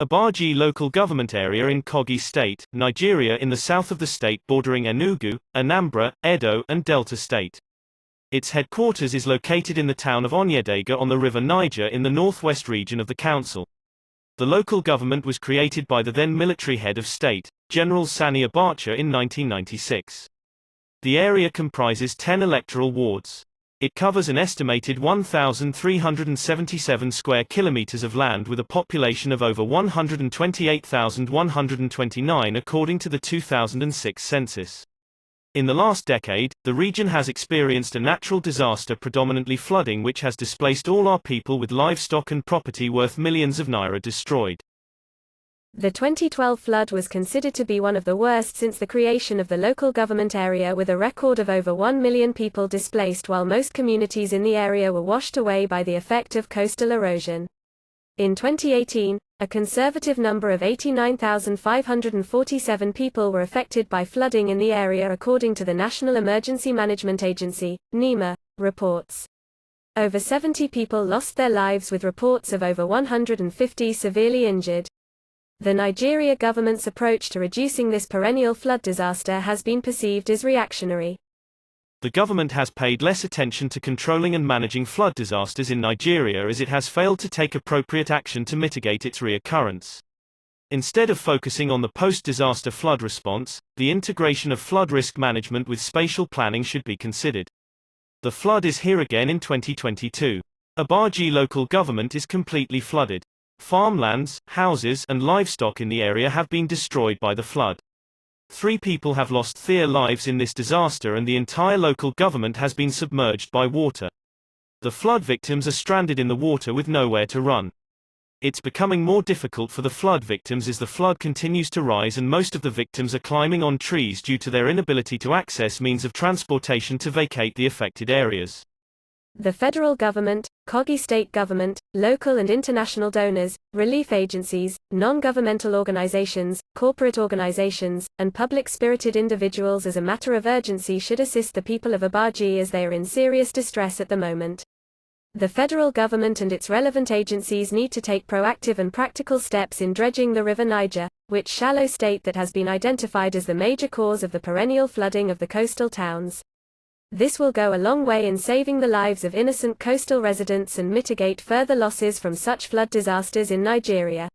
Ibaji Local Government Area in Kogi State, Nigeria in the south of the state bordering Enugu, Anambra, Edo and Delta State. Its headquarters is located in the town of Onyedega on the River Niger in the northwest region of the council. The local government was created by the then military head of state, General Sani Abacha in 1996. The area comprises 10 electoral wards. It covers an estimated 1,377 square kilometers of land with a population of over 128,129 according to the 2006 census. In the last decade, the region has experienced a natural disaster, predominantly flooding, which has displaced all our people with livestock and property worth millions of naira destroyed. The 2012 flood was considered to be one of the worst since the creation of the local government area, with a record of over 1 million people displaced, while most communities in the area were washed away by the effect of coastal erosion. In 2018, a conservative number of 89,547 people were affected by flooding in the area according to the National Emergency Management Agency, NEMA, reports. Over 70 people lost their lives, with reports of over 150 severely injured. The Nigeria government's approach to reducing this perennial flood disaster has been perceived as reactionary. The government has paid less attention to controlling and managing flood disasters in Nigeria, as it has failed to take appropriate action to mitigate its reoccurrence. Instead of focusing on the post-disaster flood response, the integration of flood risk management with spatial planning should be considered. The flood is here again in 2022. Ibaji local government is completely flooded. Farmlands, houses, and livestock in the area have been destroyed by the flood. 3 people have lost their lives in this disaster, and the entire local government has been submerged by water. The flood victims are stranded in the water with nowhere to run. It's becoming more difficult for the flood victims as the flood continues to rise, and most of the victims are climbing on trees due to their inability to access means of transportation to vacate the affected areas. The federal government, Kogi state government, local and international donors, relief agencies, non-governmental organizations, corporate organizations, and public-spirited individuals as a matter of urgency should assist the people of Ibaji, as they are in serious distress at the moment. The federal government and its relevant agencies need to take proactive and practical steps in dredging the River Niger, which shallow state that has been identified as the major cause of the perennial flooding of the coastal towns. This will go a long way in saving the lives of innocent coastal residents and mitigate further losses from such flood disasters in Nigeria.